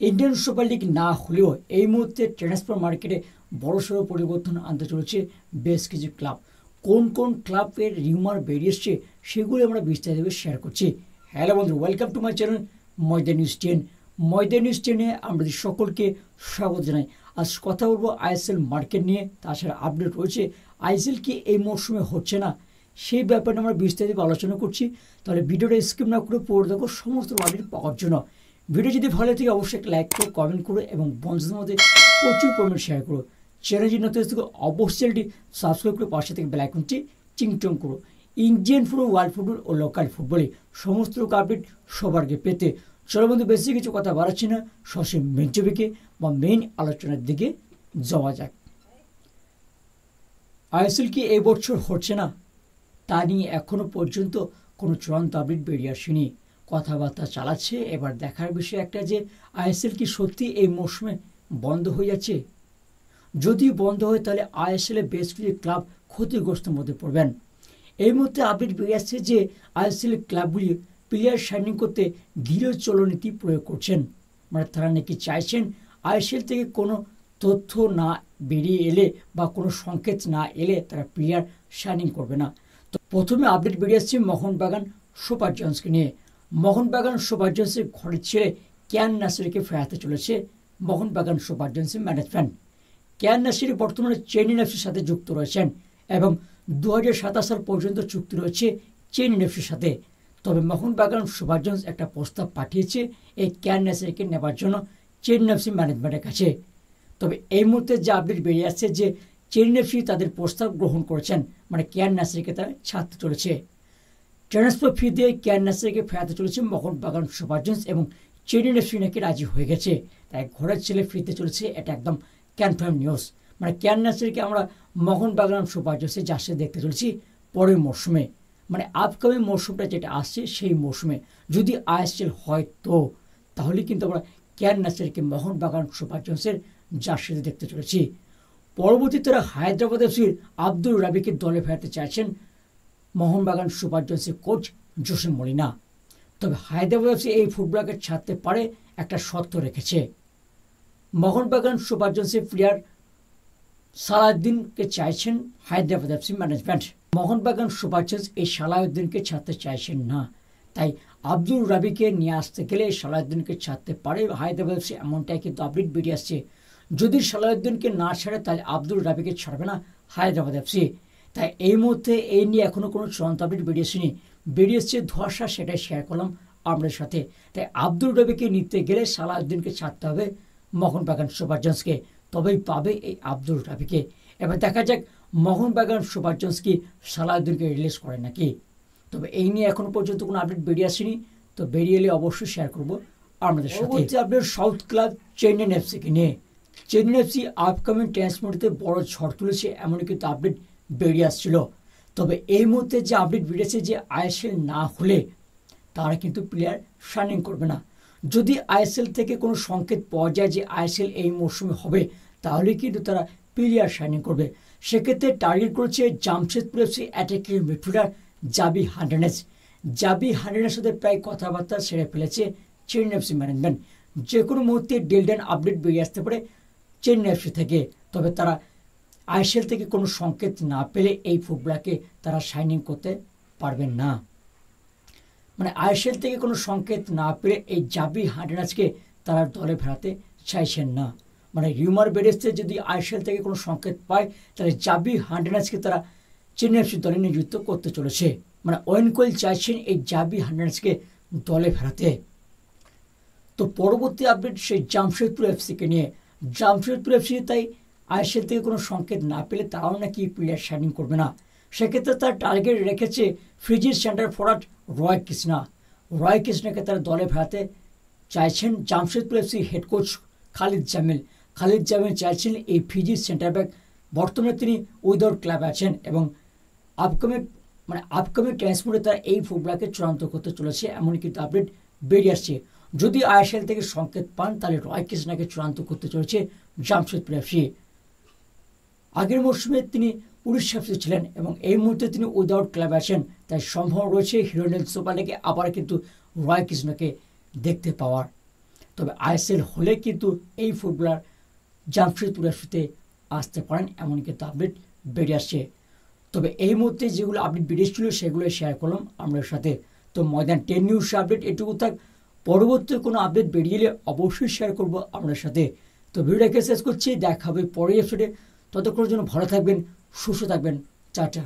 Indian super league না হলেও এই মুহূর্তে ট্রান্সফার মার্কেটে বড়সড় পরিবর্তন আনতে চলেছে বেশ কিছু ক্লাব। কোন কোন ক্লাবের রিউমার বেরিয়ে এসছে সেগুলো আমরা বিস্তারিতভাবে শেয়ার করছি। হ্যালো বন্ধু, welcome to my channel Maidan news 10। Maidan news 10-এ আমাদের সকলকে স্বাগত জানাই। আজ কথা বলবো আইএসএল মার্কেট নিয়ে। তাছাড়া আপডেট রয়েছে আইএসএল কি এই মরশুমে হচ্ছে না, সেই ব্যাপারে আমরা বিস্তারিত আলোচনা করছি। তাহলে ভিডিওটা স্কিপ না করে পড়ে দেখো সমস্ত আপডেট পাওয়ার জন্য। ভিডিও যদি ভালো লাগে অবশ্যই একটা লাইক করো, কমেন্ট করো এবং বন্ধুদের মধ্যে প্রচুর পরিমাণে শেয়ার করো। চ্যানেল যদি নতুন থেকে অবশ্যই চ্যানেলটি সাবস্ক্রাইব করে পাশে থেকে বেল আইকনটি চিংটং করো। ইন্ডিয়ান ফুটবল, ওয়ার্ল্ড ফুটবল ও লোকাল ফুটবলে সমস্ত আপডেট সবার আগে পেতে চলো বন্ধু, বেশি কিছু কথা বাড়াচ্ছি না, সরাসরি মেন টপিকে বা মেন আলোচনার দিকে যাওয়া যাক। আইএসএল কি এই বছর হচ্ছে না তা নিয়ে এখনো পর্যন্ত কোনো চূড়ান্ত আপডেট বেরিয়ে আসেনি। কথাবার্তা চালাচ্ছে। এবার দেখার বিষয় একটা যে আইএসএল কি সত্যি এই মরশুমে বন্ধ হয়ে যাচ্ছে। যদি বন্ধ হয় তাহলে আইএসএল-এ বেশ কিছু ক্লাব ক্ষতিগ্রস্তের মধ্যে পড়বেন। এই মুহূর্তে আপডেট বেরিয়ে আসছে যে আইএসএল-এর ক্লাবগুলি প্লেয়ার সাইনিং করতে ধীর চলনীতি প্রয়োগ করছেন। মানে তারা নাকি চাইছেন আইএসএল থেকে কোনো তথ্য না বেরিয়ে এলে বা কোনো সংকেত না এলে তারা প্লেয়ার সাইনিং করবে না। তো প্রথমে আপডেট বেরিয়ে আসছে মোহনবাগান সুপার জায়ান্টসকে নিয়ে। মোহনবাগান সুপার জায়ান্টসের ঘরের ছেড়ে কিয়ান নাসিরকে ফেরাতে চলেছে মোহনবাগান সুপার জায়ান্টসের ম্যানেজমেন্ট। কিয়ান নাসির বর্তমানে চেন্নাই এফসির সাথে যুক্ত রয়েছেন এবং 2027 সাল পর্যন্ত চুক্তি রয়েছে চেন্নাই এফসির সাথে। তবে মোহনবাগান সুপার জায়ান্টস একটা প্রস্তাব পাঠিয়েছে এই কিয়ান নাসিরকে নেবার জন্য চেন্নাই এফসি ম্যানেজমেন্টের কাছে। তবে এই মুহূর্তে যে আপডেট বেরিয়ে আসছে যে চেন্নাই এফসি তাদের প্রস্তাব গ্রহণ করেছেন, মানে কিয়ান নাসিরকে তারা ছাড়তে চলেছে। ট্রান্সফার ফি দিয়ে কিয়ান নাসিরকে ফেরাতে চলেছে মোহনবাগান সুপার জায়ান্টস এবং চেন্নাই এফসি নাকি রাজি হয়ে গেছে। তাই ঘরের ছেলে ফিরতে চলেছে, এটা একদম কনফার্ম নিউজ। মানে কিয়ান নাসিরকে আমরা মোহনবাগান সুপার জায়ান্টসে জার্সি দেখতে চলেছি পরের মরশুমে, মানে আপকামিং মরশুমটা যেটা আসছে সেই মরশুমে যদি আইএসএল হয় তো তাহলে কিন্তু আমরা কিয়ান নাসিরকে মোহনবাগান সুপার জায়ান্টসের জার্সিতে দেখতে চলেছি। পরবর্তীতে তারা হায়দ্রাবাদ এফসির আব্দুল রাবিকে দলে ফেরাতে চাইছেন মোহনবাগান সুপার জায়ান্টসের কোচ জোসে মলিনা। তবে হায়দ্রাবাদ এফসি এই ফুটবলারকে ছাড়তে পারে একটা শর্ত রেখেছে। মোহনবাগান সুপার জায়ান্টসের প্লেয়ার সালাউদ্দিনকে চাইছেন Hyderabad FC management. Mohun Bagan super giants এই সালাউদ্দিনকে ছাড়তে চাইছেন না। তাই আব্দুল রাবিকে নিয়ে আসতে গেলে সালাউদ্দিনকে ছাড়তে পারে হায়দ্রাবাদ এফসি, এমনটাই কিন্তু আপডেট বেরিয়ে আসছে। যদি সালাউদ্দিনকে না ছাড়ে তাহলে আব্দুল রাবিকে ছাড়বে না হায়দ্রাবাদ এফসি। তাই এই মুহূর্তে এই নিয়ে এখনও কোনো চূড়ান্ত আপডেট বেরিয়েছেনি, বেরিয়েছে ধোঁয়াশা, সেটাই শেয়ার করলাম আপনাদের সাথে। তাই আব্দুল রাবিকে নিতে গেলে সালাউদ্দিনকে ছাড়তে হবে মোহনবাগান সুপার জায়ান্টসকে, তবেই পাবে এই আব্দুল রাবিকে। এবার দেখা যাক মোহনবাগান সুপার জায়ান্টস কি সালাউদ্দিনকে রিলিজ করে নাকি। তবে এই নিয়ে এখনো পর্যন্ত কোনো আপডেট বেরিয়ে আসেনি, তো বেরিয়ে এলে অবশ্যই শেয়ার করবো আপনাদের সাথে। আপডেট সাউথ ক্লাব চেন্নাই এফসিকে নিয়ে। চেন্নাই এফসি আপকামিং ট্রান্সফারতে বড় ঝড় তুলেছে এমনই কিন্তু আপডেট বেরিয়ে আসছিল। তবে এই মুহূর্তে যে আপডেট বেরিয়েছে যে আইএসএল না হলে তারা কিন্তু প্লেয়ার সাইনিং করবে না। যদি আইএসএল থেকে কোনো সংকেত পাওয়া যায় যে আইএসএল এই মরশুমে হবে তাহলে কিন্তু তারা প্লেয়ার সাইনিং করবে। সেক্ষেত্রে টার্গেট করেছে জামশেদপুর এফসি অ্যাটাকিং মিডফিল্ডার জাবি হার্নান্দেজ। জাবি হার্নান্দেজের সাথে প্রায় কথাবার্তা সেরে ফেলেছে চেন্নাই এফসি ম্যানেজমেন্ট। যে কোনো মুহূর্তে ডিলডেন আপডেট বেরিয়ে আসতে পারে চেন্নাই এফসি থেকে। তবে তারা আইএসএল থেকে কোনো সংকেত না পেলে এই ফুটবলারকে তারা সাইনিং করতে পারবেন না। মানে আইএসএল থেকে কোনো সংকেত না পেলে এই জাবি হার্নান্দেজকে তারা দলে ফেরাতে চাইছেন না। মানে রিউমার বেরিয়েছে যদি আইএসএল থেকে কোনো সংকেত পায় তাহলে জাবি হার্নান্দেজকে তারা চেন্নাই এফসি দলে নিযুক্ত করতে চলেছে। মানে ওয়েন কোয়েল চাইছেন এই জাবি হার্নান্দেজকে দলে ফেরাতে। তো পরবর্তী আপডেট সেই জামশেদপুর এফসিকে নিয়ে। জামশেদপুর এফসি তাই আইএসএল থেকে কোনো সংকেত না পেলে তারাও নাকি প্লেয়ার সাইনিং করবে না। সেক্ষেত্রে তার টার্গেট রেখেছে ফিজির সেন্টার ফরওয়ার্ড রয় কৃষ্ণা। রয় কৃষ্ণাকে তারা দলে ফেরাতে চাইছেন Jamshedpur FC head coach Khalid Jamil. Khalid Jamil চাইছেন এই ফিজির সেন্টার ব্যাক, বর্তমানে তিনি উইদাউট ক্লাবে আছেন এবং আপকামিং ট্রান্সফারে তারা এই ফুটবলারকে চূড়ান্ত করতে চলেছে এমনই কিন্তু আপডেট বেরিয়ে আসছে। যদি আইএসএল থেকে সংকেত পান তাহলে রয় কৃষ্ণাকে চূড়ান্ত করতে চলেছে জামশেদপুর এফসি। আগের মরশুমে তিনি উড়িষ্যা এফসি ছিলেন এবং এই মুহূর্তে তিনি উইদাউট ক্লাবে আছেন। তাই সম্ভব রয়েছে হিরোল্যান্ড সুপার লিগে আবার কিন্তু রয় কৃষ্ণকে দেখতে পাওয়ার। তবে আইএসএল হলে কিন্তু এই ফুটবলার জামশেদপুর এফসিতে আসতে পারেন, এমন কিন্তু আপডেট বেরিয়ে আসছে। তবে এই মুহূর্তে যেগুলো আপডেট বেরিয়েছিল সেগুলো শেয়ার করলাম আপনার সাথে। তো ময়দান 10 নিউজ আপডেট এটুকু থাক, পরবর্তী কোনো আপডেট বেরিয়ে এলে অবশ্যই শেয়ার করব আপনার সাথে। তো ভিডিওটাকে শেষ করছি, দেখা হবে পরের এপিসোডে। ততক্ষণের জন্য ভালো থাকবেন, সুস্থ থাকবেন, টাটা।